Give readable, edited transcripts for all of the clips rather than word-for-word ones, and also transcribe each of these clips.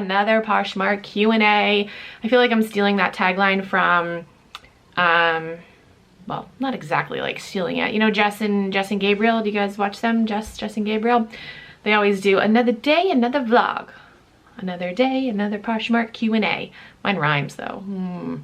another Poshmark Q&A. I feel like I'm stealing that tagline from, well, not exactly like stealing it. You know, Jess and Gabriel, do you guys watch them? Jess and Gabriel? They always do another day, another vlog. Another day, another Poshmark Q&A. Mine rhymes though. All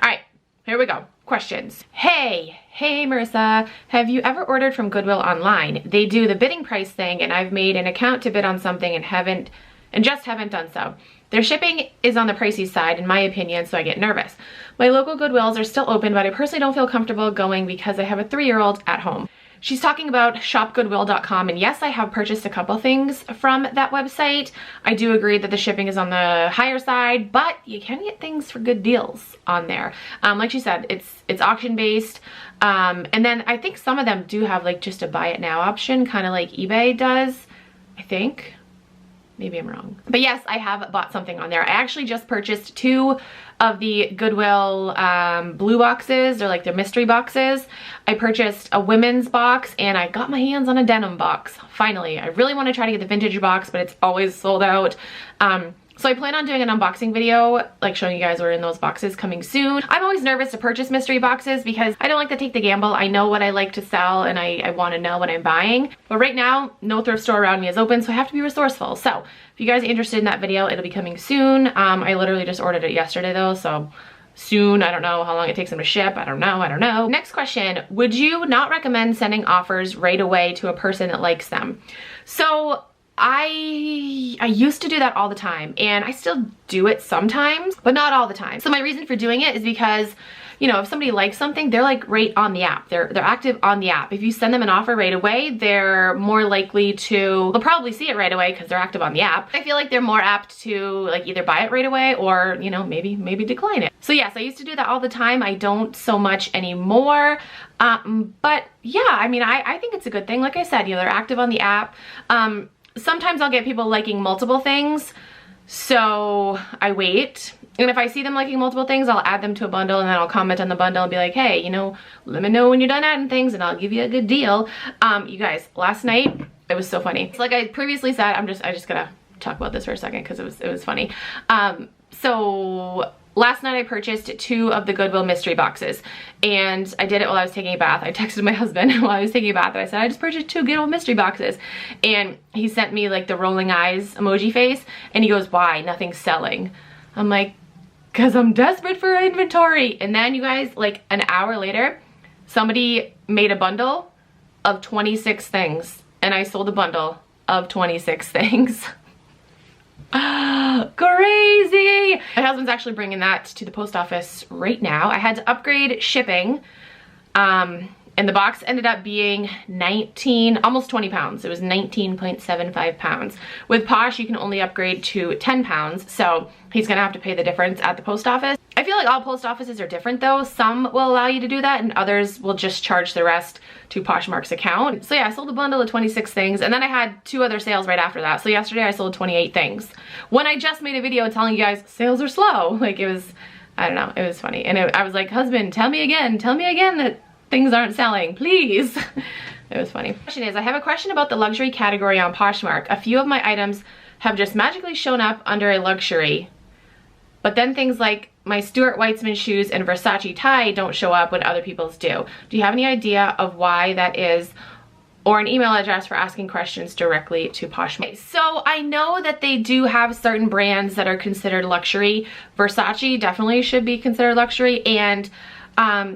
right, here we go. Questions. Hey Marissa, have you ever ordered from Goodwill online? They do the bidding price thing and I've made an account to bid on something and just haven't done so. Their shipping is on the pricey side in my opinion, so I get nervous. My local Goodwills are still open, but I personally don't feel comfortable going because I have a 3-year-old at home. She's talking about shopgoodwill.com, and yes, I have purchased a couple things from that website. I do agree that the shipping is on the higher side, but you can get things for good deals on there. Like she said, it's auction based. And then I think some of them do have like just a buy it now option, kind of like eBay does, I think. Maybe I'm wrong. But yes, I have bought something on there. I actually just purchased 2 of the Goodwill blue boxes. They're like their mystery boxes. I purchased a women's box and I got my hands on a denim box. Finally, I really want to try to get the vintage box, but it's always sold out. So I plan on doing an unboxing video, like showing you guys what are in those boxes coming soon. I'm always nervous to purchase mystery boxes because I don't like to take the gamble. I know what I like to sell and I want to know what I'm buying. But right now, no thrift store around me is open, so I have to be resourceful. So if you guys are interested in that video, it'll be coming soon. I literally just ordered it yesterday though, so soon. I don't know how long it takes them to ship. I don't know. Next question, would you not recommend sending offers right away to a person that likes them? So I used to do that all the time and I still do it sometimes, but not all the time. So my reason for doing it is because, you know, if somebody likes something, they're like right on the app. They're active on the app. If you send them an offer right away, they're more likely to, they'll probably see it right away because they're active on the app. I feel like they're more apt to like either buy it right away or, you know, maybe decline it. So yes, I used to do that all the time. I don't so much anymore. But yeah, I mean, I think it's a good thing. Like I said, you know, they're active on the app. Sometimes I'll get people liking multiple things, so I wait. And if I see them liking multiple things, I'll add them to a bundle and then I'll comment on the bundle and be like, hey, you know, let me know when you're done adding things and I'll give you a good deal. You guys, last night, it was so funny. Like I previously said, I just gotta talk about this for a second because it was funny. So last night I purchased 2 of the Goodwill mystery boxes and I did it while I was taking a bath. I texted my husband while I was taking a bath and I said, I just purchased 2 Goodwill mystery boxes. And he sent me like the rolling eyes emoji face and he goes, why? Nothing's selling. I'm like, cause I'm desperate for inventory. And then you guys, like an hour later, somebody made a bundle of 26 things and I sold a bundle of 26 things. Crazy! My husband's actually bringing that to the post office right now. I had to upgrade shipping and the box ended up being almost 20 pounds. It was 19.75 pounds. With Posh, you can only upgrade to 10 pounds, so he's gonna have to pay the difference at the post office. I feel like all post offices are different though. Some will allow you to do that and others will just charge the rest to Poshmark's account. So yeah, I sold a bundle of 26 things and then I had 2 other sales right after that. So yesterday I sold 28 things. When I just made a video telling you guys sales are slow, like it was, I don't know, it was funny. And I was like, husband, tell me again that things aren't selling, please. It was funny. Question is, I have a question about the luxury category on Poshmark. A few of my items have just magically shown up under a luxury, but then things like my Stuart Weitzman shoes and Versace tie don't show up when other people's do. Do you have any idea of why that is, or an email address for asking questions directly to Poshmark? So I know that they do have certain brands that are considered luxury. Versace definitely should be considered luxury, and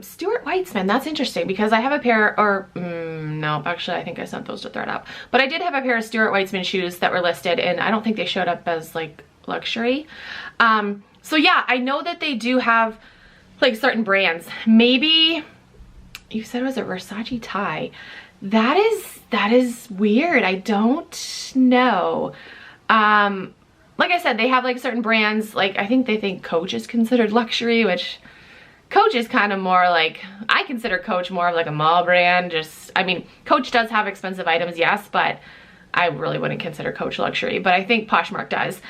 Stuart Weitzman, that's interesting because I have a pair, or no, actually I think I sent those to ThredUp, but I did have a pair of Stuart Weitzman shoes that were listed and I don't think they showed up as like luxury. So yeah, I know that they do have like certain brands. Maybe you said it was a Versace tie. That is weird. I don't know. Like I said, they have like certain brands, like I think they think Coach is considered luxury, which Coach is kind of more like, I consider Coach more of like a mall brand. Just, I mean, Coach does have expensive items, yes, but I really wouldn't consider Coach luxury, but I think Poshmark does.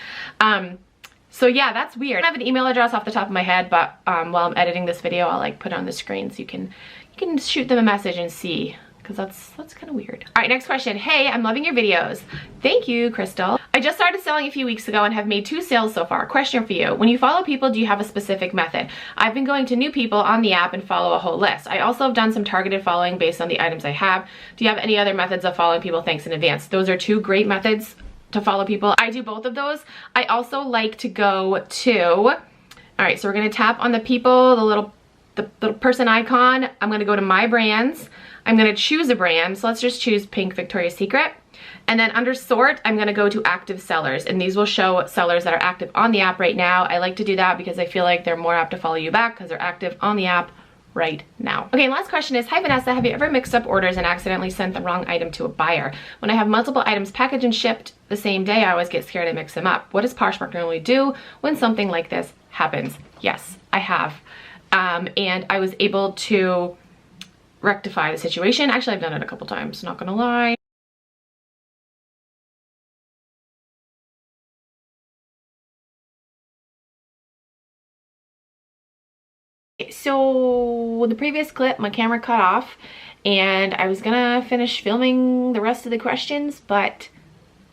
So yeah, that's weird. I have an email address off the top of my head, but while I'm editing this video, I'll like put it on the screen so you can shoot them a message and see because that's kind of weird. All right, next question. Hey, I'm loving your videos. Thank you, Crystal. I just started selling a few weeks ago and have made 2 sales so far. Question for you. When you follow people, do you have a specific method? I've been going to new people on the app and follow a whole list. I also have done some targeted following based on the items I have. Do you have any other methods of following people? Thanks in advance. Those are 2 great methods to follow people. I do both of those. I also like to go to, all right, so we're gonna tap on the people, the little person icon. I'm gonna go to my brands. I'm gonna choose a brand. So let's just choose Pink Victoria's Secret. And then under sort, I'm gonna go to active sellers, and these will show sellers that are active on the app right now. I like to do that because I feel like they're more apt to follow you back because they're active on the app right now. Okay, last question is, hi Vanessa, have you ever mixed up orders and accidentally sent the wrong item to a buyer? When I have multiple items packaged and shipped the same day, I always get scared to mix them up. What does Poshmark normally do when something like this happens? Yes, I have. And I was able to rectify the situation. Actually, I've done it a couple times, not gonna lie. So the previous clip, my camera cut off and I was gonna finish filming the rest of the questions, but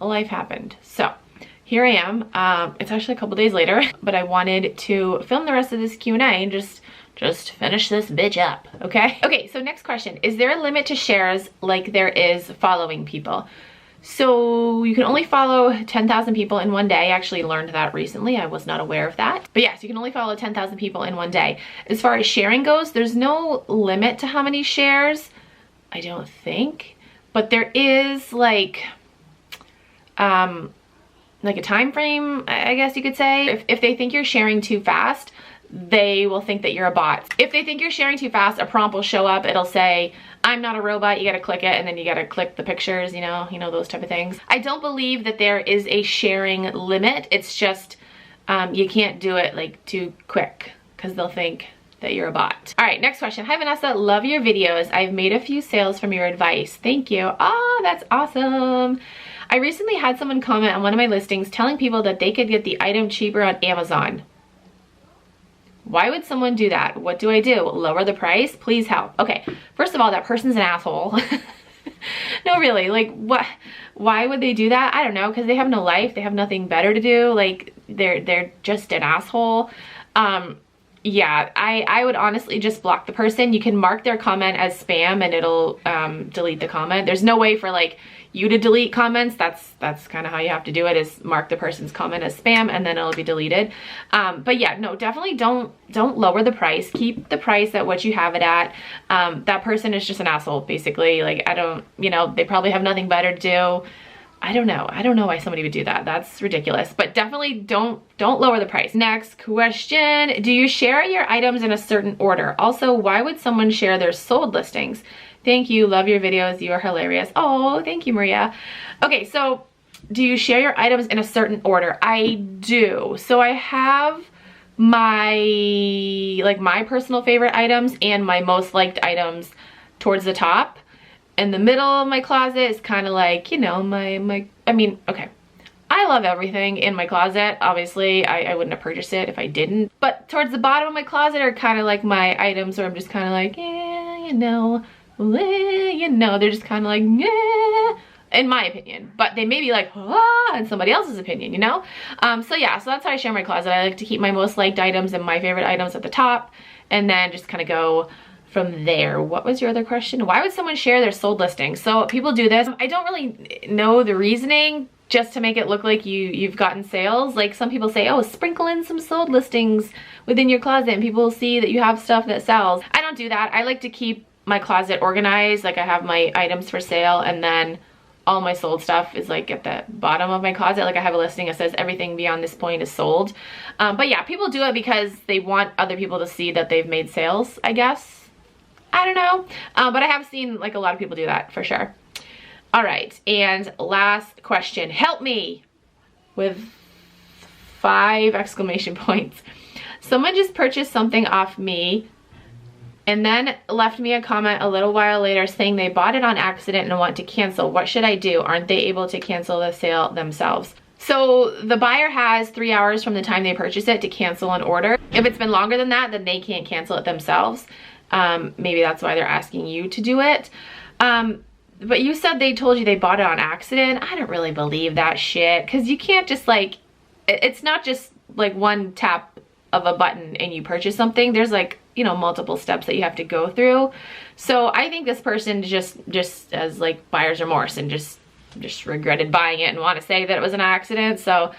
life happened. So here I am. It's actually a couple days later, but I wanted to film the rest of this Q&A and just finish this bitch up, okay? Okay, so next question. Is there a limit to shares like there is following people? So you can only follow 10,000 people in one day. I actually learned that recently. I was not aware of that. But yes, you can only follow 10,000 people in one day. As far as sharing goes, there's no limit to how many shares, I don't think. But there is like a time frame, I guess you could say. If they think you're sharing too fast, they will think that you're a bot. If they think you're sharing too fast, a prompt will show up. It'll say, I'm not a robot, you gotta click it, and then you gotta click the pictures, you know, those type of things. I don't believe that there is a sharing limit. It's just, you can't do it like too quick because they'll think that you're a bot. All right, next question. Hi Vanessa, love your videos. I've made a few sales from your advice. Thank you. Oh, that's awesome. I recently had someone comment on one of my listings telling people that they could get the item cheaper on Amazon. Why would someone do that? What do I do? Lower the price? Please help. Okay, first of all, that person's an asshole. No, really, like what? Why would they do that? I don't know, because they have no life. They have nothing better to do. Like they're just an asshole. Yeah, I would honestly just block the person. You can mark their comment as spam and it'll delete the comment. There's no way for like you to delete comments. That's kind of how you have to do it, is mark the person's comment as spam and then it'll be deleted. But yeah, no, definitely don't lower the price. Keep the price at what you have it at. That person is just an asshole, basically. Like, I don't, they probably have nothing better to do. I don't know why somebody would do that. That's ridiculous. But definitely don't lower the price. Next question. Do you share your items in a certain order? Also, why would someone share their sold listings? Thank you. Love your videos. You are hilarious. Oh, thank you, Maria. Okay, so do you share your items in a certain order? I do. So I have my personal favorite items and my most liked items towards the top. In the middle of my closet is kind of like, okay. I love everything in my closet. Obviously, I wouldn't have purchased it if I didn't. But towards the bottom of my closet are kind of like my items where I'm just kind of like, they're just kind of like, in my opinion. But they may be like, in somebody else's opinion, so yeah, so that's how I share my closet. I like to keep my most liked items and my favorite items at the top, and then just kind of go from there. What was your other question? Why would someone share their sold listings? So people do this. I don't really know the reasoning, just to make it look like you've gotten sales. Like some people say, oh, sprinkle in some sold listings within your closet and people will see that you have stuff that sells. I don't do that. I like to keep my closet organized. Like I have my items for sale and then all my sold stuff is like at the bottom of my closet. Like I have a listing that says everything beyond this point is sold. But yeah, people do it because they want other people to see that they've made sales, I guess. I don't know, but I have seen like a lot of people do that for sure. All right, and last question. Help me with 5 exclamation points. Someone just purchased something off me and then left me a comment a little while later saying they bought it on accident and want to cancel. What should I do? Aren't they able to cancel the sale themselves? So the buyer has 3 hours from the time they purchase it to cancel an order. If it's been longer than that, then they can't cancel it themselves. Maybe that's why they're asking you to do it. But you said they told you they bought it on accident. I don't really believe that shit, because you can't just like, it's not just like one tap of a button and you purchase something. There's like, you know, multiple steps that you have to go through. So I think this person just as like buyer's remorse and just regretted buying it and want to say that it was an accident. So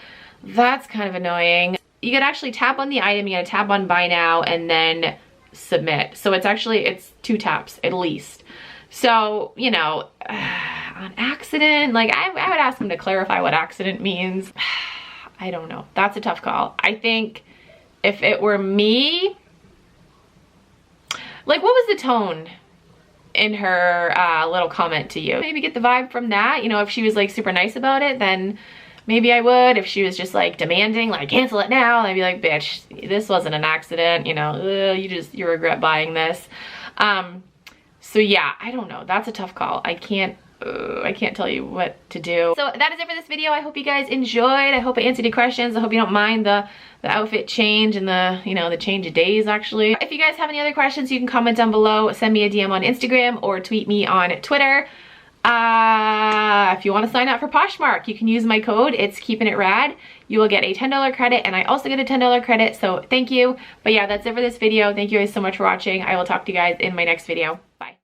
that's kind of annoying. You could actually tap on the item, you gotta tap on buy now and then submit. So it's 2 taps at least. So, you know, on accident, like I would ask them to clarify what accident means. I don't know. That's a tough call. I think if it were me, like, what was the tone in her little comment to you? Maybe get the vibe from that. You know, if she was like super nice about it, then maybe I would. If she was just like demanding, like cancel it now, I'd be like, bitch, this wasn't an accident. You know, you regret buying this. So yeah, I don't know. That's a tough call. I can't tell you what to do. So that is it for this video. I hope you guys enjoyed. I hope I answered your questions. I hope you don't mind the outfit change and the change of days actually. If you guys have any other questions, you can comment down below, send me a DM on Instagram or tweet me on Twitter. If you want to sign up for Poshmark, you can use my code. It's Keepin' It Rad. You will get a $10 credit and I also get a $10 credit. So thank you. But yeah, that's it for this video. Thank you guys so much for watching. I will talk to you guys in my next video. Bye.